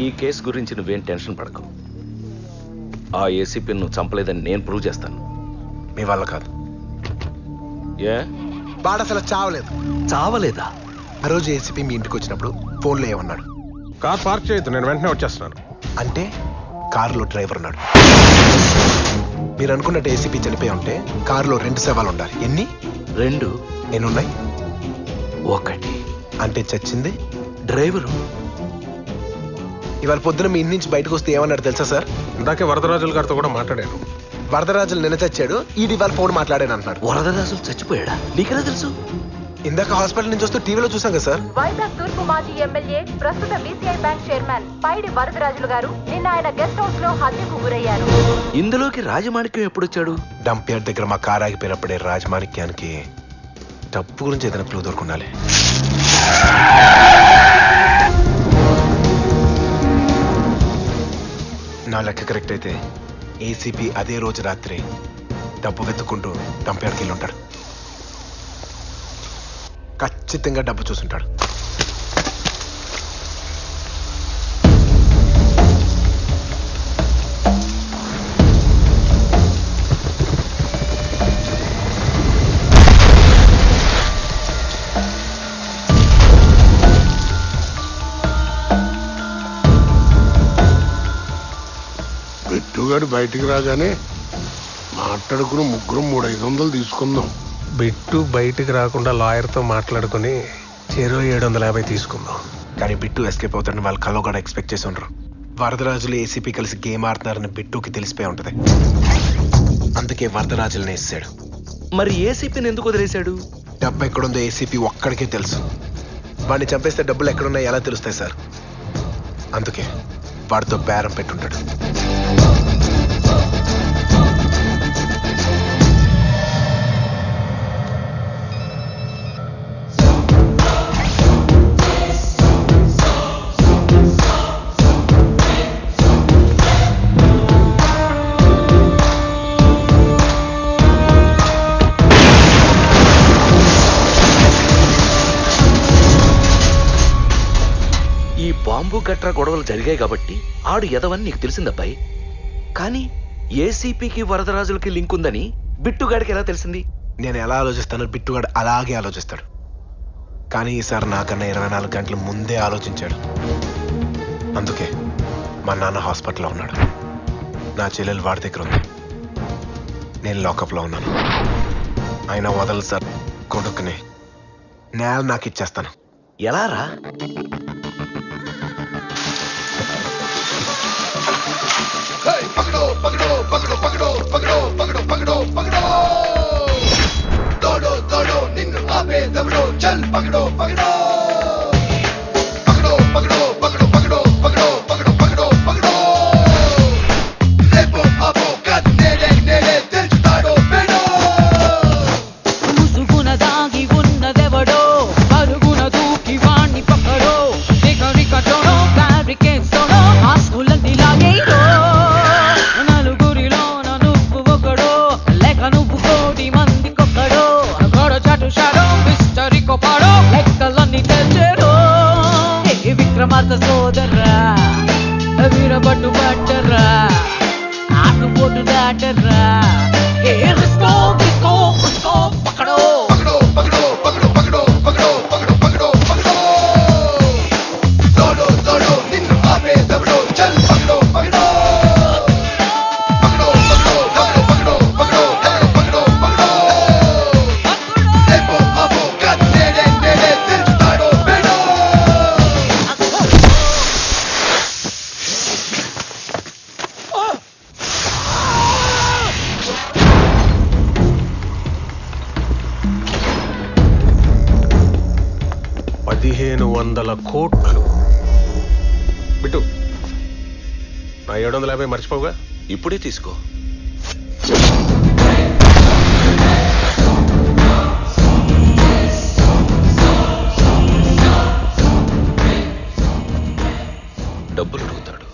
ఈ కేసు గురించి నువ్వేం టెన్షన్ పడకు. ఆ ఏసీపీని నువ్వు చంపలేదని నేను ప్రూవ్ చేస్తాను. మీ వల్ల కాదు. ఏ వాడు అసలు చావలేదు. చావలేదా? ఆ రోజు ఏసీపీ మీ ఇంటికి వచ్చినప్పుడు ఫోన్లో ఏమన్నాడు? కార్ పార్క్ చేయొద్దు, నేను వెంటనే వచ్చేస్తున్నాను. అంటే కారులో డ్రైవర్ ఉన్నాడు. మీరు అనుకున్నట్టు ఏసీపీ చనిపోయి ఉంటే కారులో 2 శవాలు ఉండాలి. ఎన్ని? 2. ఎన్నున్నాయి? 1. అంటే చచ్చింది డ్రైవరు. ఇవాళ పొద్దున మీ ఇంటి నుంచి బయటకు వస్తే ఏమన్నాడు తెలుసా సార్? ఇందాకే వరదరాజుల గారితో కూడా మాట్లాడాను. వరదరాజులు నిన్న చచ్చాడు, ఈడి ఇవాళ ఫోన్ మాట్లాడాను అంటున్నాడు. వరదరాజులు చచ్చిపోయాడా? నీకెలా తెలుసు? ఇందాక హాస్పిటల్ నుంచి వస్తూ టీవీలో చూసాం కదా సార్. వైజాగ్ తూర్పు మాజీ ఎమ్మెల్యే, ప్రస్తుత బీసీఐ బ్యాంక్ చైర్మన్ పైడి వరదరాజులు గారు నిన్న ఆయన గెస్ట్ హౌస్ లో హత్యకు గురయ్యారు. ఇందులోకి రాజమాణిక్యం ఎప్పుడొచ్చాడు? డంప్ యార్డ్ దగ్గర మా కారు ఆగిపోయినప్పుడే రాజమాణిక్యానికి డబ్బు గురించి ఏదైనా క్లూ దొరుకుండాలి. నా లెక్క కరెక్ట్ అయితే ఏసీపీ అదే రోజు రాత్రి డబ్బు వెతుక్కుంటూ డంప్ యార్డ్కి వెళ్ళి ఉంటాడు. ఖచ్చితంగా డబ్బు చూసుంటాడు. బిట్టుగాడు బయటికి రాగానే మాట్లాడుకుని ముగ్గురు 300-500 తీసుకుందాం. బిట్టు బయటికి రాకుండా లాయర్తో మాట్లాడుకుని 750 తీసుకుందాం. కానీ బిట్టు ఎస్కేప్ అవుతాడని వాళ్ళు కల్లో కూడా ఎక్స్పెక్ట్ చేసి ఉండరు. వరదరాజులు ఏసీపీ కలిసి గేమ్ ఆడుతున్నారని బిట్టుకి తెలిసిపోయి ఉంటది. అందుకే వరదరాజులను వేసాడు. మరి ఏసీపీని ఎందుకు వదిలేశాడు? డబ్బు ఎక్కడుందో ఏసీపీ ఒక్కడికే తెలుసు. వాడిని చంపేస్తే డబ్బులు ఎక్కడున్నాయో ఎలా తెలుస్తాయి సార్? అందుకే వాడితో బేరం పెట్టుంటాడు. బాంబు గట్రా గొడవలు జరిగాయి కాబట్టి ఆడు ఎదవని నీకు తెలిసిందబ్బాయి. కానీ ఏసీపీకి వరదరాజులకి లింక్ ఉందని బిట్టుగాడికి ఎలా తెలిసింది? నేను ఎలా ఆలోచిస్తానో బిట్టుగాడు అలాగే ఆలోచిస్తాడు. కానీ ఈసారి నాకన్నా 24 గంటల ముందే ఆలోచించాడు. అందుకే మా నాన్న హాస్పిటల్లో ఉన్నాడు. నా చెల్లెలు వాడి దగ్గర ఉంది. నేను లాకప్లో ఉన్నాను. అయినా వదలు సార్, కొడుకుని నేల నాకు ఇచ్చేస్తాను. ఎలా రా? పకడో పకడో పకడో పకడో పకడో పకడో పకడో పకడో తోడో తోడో నిన్ను ఆపేదెవడో చల్ పకడో పకడో పకడో పకడో పకడో పకడో పకడో పకడో పకడో పకడో రేపో ఆపో కాదు నేడే నేడే తెలుస్తాడో పేడో ముసుగున దాగి ఉన్నదెవడో పరుగున దూకి వాణ్ణి పక్కడో రికటోనో ఫ్యాబ్రికేట్స్తోనో ఆస్తులన్నీ లాగేయో నలుగురిలోన నువ్వు ఒకడో లేక నువ్వు 1,000 మందికొక్కడో గొడవ చాటు షాడో మిస్టరీకో పాడో లెక్కలన్నీ తెచ్చారో విక్రమార్క సోదర్రా వీరబట్టు పట్టరా ఆటుపోటు దాటరా రిస్కో రిస్కో రిస్కో పక్కడో పకడో పకడో పకడో పకడో పకడో పకడో పకడో పకడో తోడో తోడో నిన్ను ఆపేదెవడో చల్ పకడో పకడో పకడో పకడో పకడో పకడో పకడో పకడో రేపో ఆపో కాదు నేడే నేడే తెలుస్తాడో పేడో 1,500 కోట్లు. బిట్టు, నా 750 మర్చిపోగా. ఇప్పుడే తీసుకో. డబ్బులు అడుగుతాడు,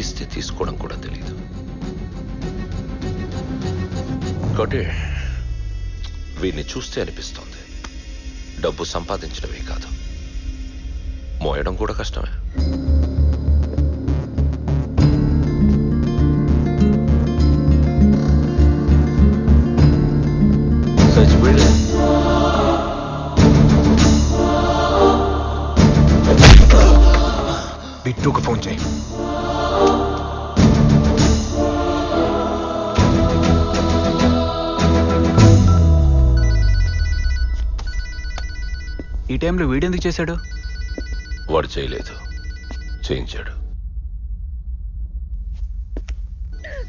ఇస్తే తీసుకోవడం కూడా తెలీదు. కోటి, వీడిని చూస్తే అనిపిస్తోంది డబ్బు సంపాదించడమే కాదు, మోయడం కూడా కష్టమే. టైంలో వీడెందుకు చేశాడు? వాడు చేయలేదు, చేయించాడు.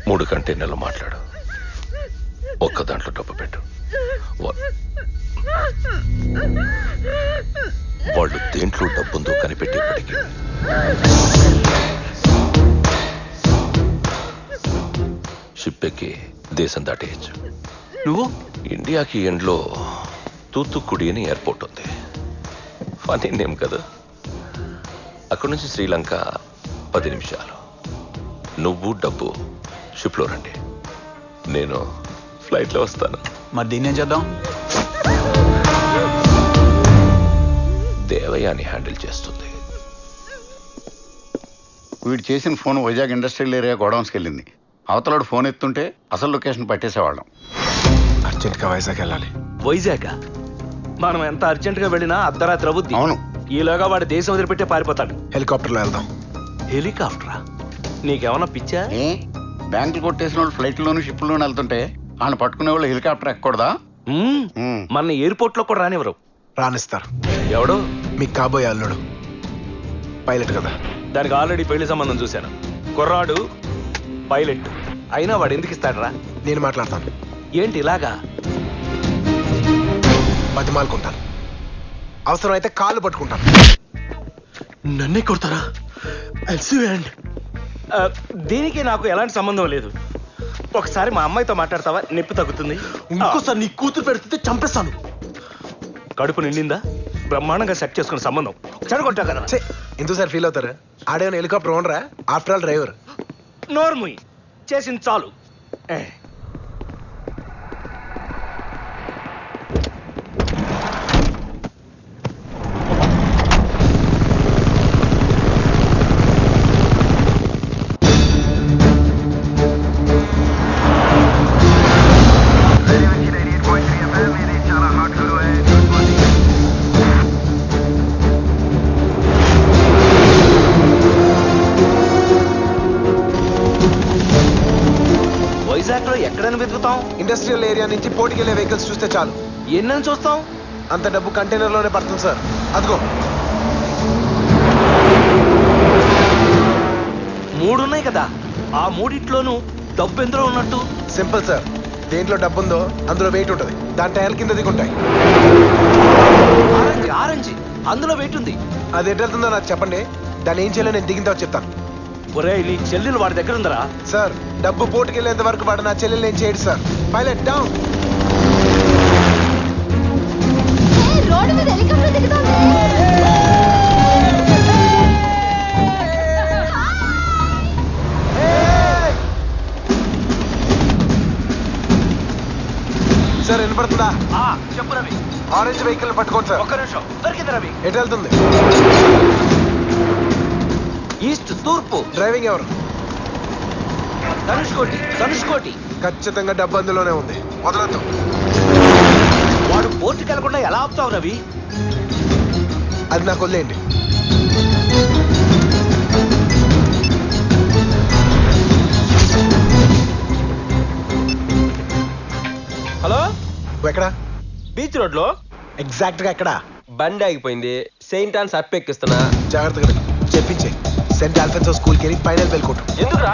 3 కంటైనర్లు మాట్లాడు, ఒక్క దాంట్లో డబ్బు పెట్టు. వాళ్ళు దేంట్లో డబ్బుందో కనిపెట్టేప్పటికీ షిప్ ఎక్కి దేశం దాటేయచ్చు. నువ్వు? ఇండియాకి ఎండ్లో తూత్తుక్కుడి అని ఎయిర్పోర్ట్ ఉంది. ఫనీ నేమ్ కదా. అక్కడి నుంచి శ్రీలంక 10 నిమిషాలు. నువ్వు డబ్బు షిప్లో రండి, నేను ఫ్లైట్లో వస్తాను. మరి దీన్ని ఏం చేద్దాం? దేవయాని హ్యాండిల్ చేస్తుంది. వీడు చేసిన ఫోన్ వైజాగ్ ఇండస్ట్రియల్ ఏరియా గోడౌన్స్కి వెళ్ళింది. అవతలాడు ఫోన్ ఎత్తుంటే అసలు లొకేషన్ పట్టేసేవాళ్ళం. అర్జెంట్గా వైజాగ్ వెళ్ళాలి. వైజాగ్ మనం ఎంత అర్జెంట్ గా వెళ్ళినా అర్ధరాత్రి అవుద్ది. అవును. ఈలోగా వాడు దేశం వదిలిపెట్టే పారిపోతాడు. హెలికాప్టర్లో వెళ్దాం. హెలికాప్టరా? నీకేమన్నా పిచ్చా? ఏ బ్యాంకులు కొట్టేసిన వాళ్ళు ఫ్లైట్లోనూ షిప్లోనూ వెళ్తుంటే వాళ్ళని పట్టుకునే వాళ్ళు హెలికాప్టర్ ఎక్కకూడదా? మన ఎయిర్పోర్ట్ లో కూడా రానివ్వరు. రానిస్తారు. ఎవడు? మీకు కాబోయే అల్లుడు, పైలట్ కదా. దానికి ఆల్రెడీ పెళ్లి సంబంధం చూశాను. కుర్రాడు పైలట్ అయినా వాడు ఎందుకు ఇస్తాడరా? నేను మాట్లాడతాను. ఏంటి ఇలాగా? బతిమాలుకుంటాను, అవసరమైతే కాళ్ళు పట్టుకుంటాను. నన్నే కొడతారా? దీనికి నాకు ఎలాంటి సంబంధం లేదు. ఒకసారి మా అమ్మాయితో మాట్లాడతావా? నొప్పి తగ్గుతుంది. ఇంకోసారి నీ కూతురు పెడితే చంపేస్తాను. కడుపు నిండిందా? బ్రహ్మాండంగా సెట్ చేసుకున్న సంబంధం చెడగొట్టా కదా. ఎందుకు సార్ ఫీల్ అవుతారు? ఆడేమైనా హెలికాప్టర్ ఓనరా? After all driver. నోర్ముయ్, చేసింది చాలు. వైజాగ్ లో ఎక్కడైనా వెతుకుతాం? ఇండస్ట్రియల్ ఏరియా నుంచి పోటీకి వెళ్ళే వెహికల్స్ చూస్తే చాలు. ఎన్నని చూస్తాం? అంత డబ్బు కంటైనర్ లోనే పడుతుంది సార్. అదిగో 3 ఉన్నాయి కదా, ఆ 3 డబ్బు ఎందులో ఉన్నట్టు? Simple sir. దేంట్లో డబ్బు ఉందో అందులో వెయిట్ ఉంటుంది. దాని టైర్ల కింద దిగుంటాయి. ఆరెంజ్ ఆరెంజ్ అందులో వెయిట్ ఉంది. అది ఎటు వెళ్తుందో నాకు చెప్పండి, దాన్ని ఏం చేయాలో నేను దిగిన తర్వాత చెప్తాను. ఒరే, నీ చెల్లెలు వాడి దగ్గర ఉందరా? సార్, డబ్బు పోటుకి వెళ్ళేంత వరకు వాడు నా చెల్లెలు ఏం చేయడు సార్. Pilot down. రోడ్డు మీద హెలికాప్టర్ దిగుతోంది. సార్ వినపడుతుందా? చెప్పు రవి. ఆరెంజ్ వెహికల్ పట్టుకోండి సార్. ఒక్క నిమిషం. దొరికింది రవి. ఎటు వెళ్తుంది? ఈస్ట్, తూర్పు. డ్రైవింగ్ ఎవరు? ధనుష్కోటి. ధనుష్కోటి. ఖచ్చితంగా డబ్బు అందులోనే ఉంది. వదలొద్దు. వాడు పోర్టుకి వెళ్లకుండా ఎలా ఆపుతావు రవి? అది నాకు వదిలేయండి. హలో, ఎక్కడ? బీచ్ రోడ్ లో. ఎగ్జాక్ట్ గా ఎక్కడ? బండి ఆగిపోయింది. సెయింట్ ఆన్స్ అప్ ఎక్కిస్తున్నా. జాగ్రత్తగా చెప్పించే. సెంట్ ఆల్ఫెన్సో స్కూల్కి వెళ్ళి ఫైనల్ బెల్ కొట్టు. ఎందుకురా?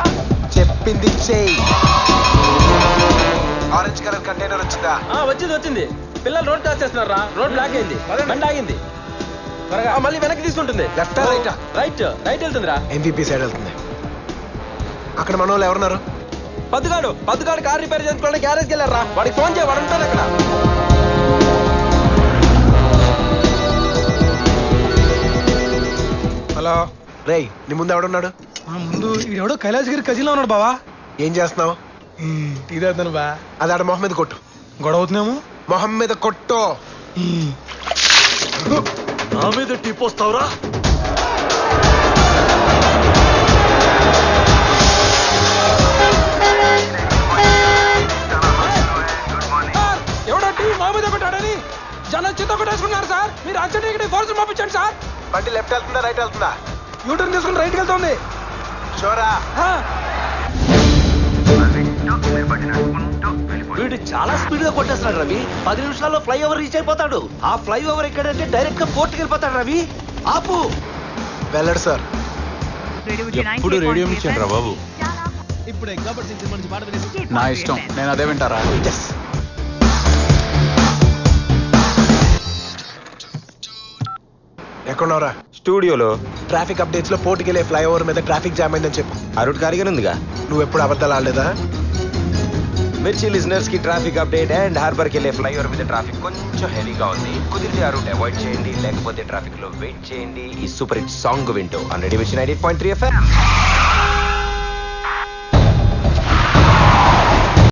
చెప్పింది చెయ్యి. ఆరెంజ్ కలర్ కంటైనర్ వచ్చిందా? వచ్చింది. పిల్లలు రోడ్ క్రాస్ చేస్తున్నారా? రోడ్ బ్లాక్ అయింది. బండి ఆగింది. త్వరగా మళ్ళీ వెనక్కి తీసుకుంటుంది. లెఫ్టా రైటా? రైట్ వెళ్తుందిరా. ఎంపీపీ సైడ్ వెళ్తుంది. అక్కడ మన వాళ్ళు ఎవరున్నారు? పద్దుగాడు కార్ రిపేర్ చేసుకోవడానికి గ్యారేజ్కి వెళ్ళారా? వాడికి ఫోన్ చేయ, వాడు ఉంటాడు అక్కడ. హలో రేయ్, నీ ముందు ఎవడున్నాడు? ముందు ఈడెవడో కైలాసగిరి కజిన్లో ఉన్నాడు బావా. ఏం చేస్తున్నావు? ఇదేద్దాను బా. అది ఆడ మొహం మీద కొట్టు. గొడవ అవుతున్నాము. మొహం మీద కొట్టు. నా మీద టీపోస్తావురా? ఎవడో టీ మా మీద పెట్టాడని జనం చిత్త కొట్టేసుకున్నారు సార్. మీరు అర్జెంట్ ఇక్కడ ఫోర్స్ పంపించండి సార్. బండి లెఫ్ట్ వెళ్తుందా రైట్ వెళ్తుందా? యూటర్న్ తీసుకుని రైట్కి వెళ్తుంది. షోరా? వీడు వీడు చాలా స్పీడ్ గా కొట్టేస్తున్నాడు రవి. 10 నిమిషాల్లో ఫ్లైఓవర్ రీచ్ అయిపోతాడు. ఆ ఫ్లైఓవర్ ఎక్కడంటే డైరెక్ట్ గా పోర్టుకి వెళ్ళిపోతాడు రవి. ఆపు. వెళ్ళడు సార్. ఎప్పుడు రేడియో ఇచ్చాడు రా బాబు. నా ఇష్టం, నేను అదే వింటారా. ఎక్కడున్నావురా? స్టూడియోలో ట్రాఫిక్ అప్డేట్స్ లో పోర్టుకి వెళ్ళే ఫ్లైఓవర్ మీద ట్రాఫిక్ జామ్ అయిందని చెప్పు. ఆ రూట్ ఖాళీగానే ఉందిగా. నువ్వు ఎప్పుడు అబద్ధాలు ఆడలేదా? మిర్చి లిజనర్స్ కి ట్రాఫిక్ అప్డేట్. అండ్ హార్బర్ కి వెళ్ళే ఫ్లైఓవర్ మీద ట్రాఫిక్ కొంచెం హెవీగా ఉంది. కుదిరితే ఆ రూట్ అవాయిడ్ చేయండి, లేకపోతే ట్రాఫిక్ లో వెయిట్ చేయండి. ఈ సూపర్ హిట్ సాంగ్ వింటూ ఆన్ రేడియో 98.3 FM.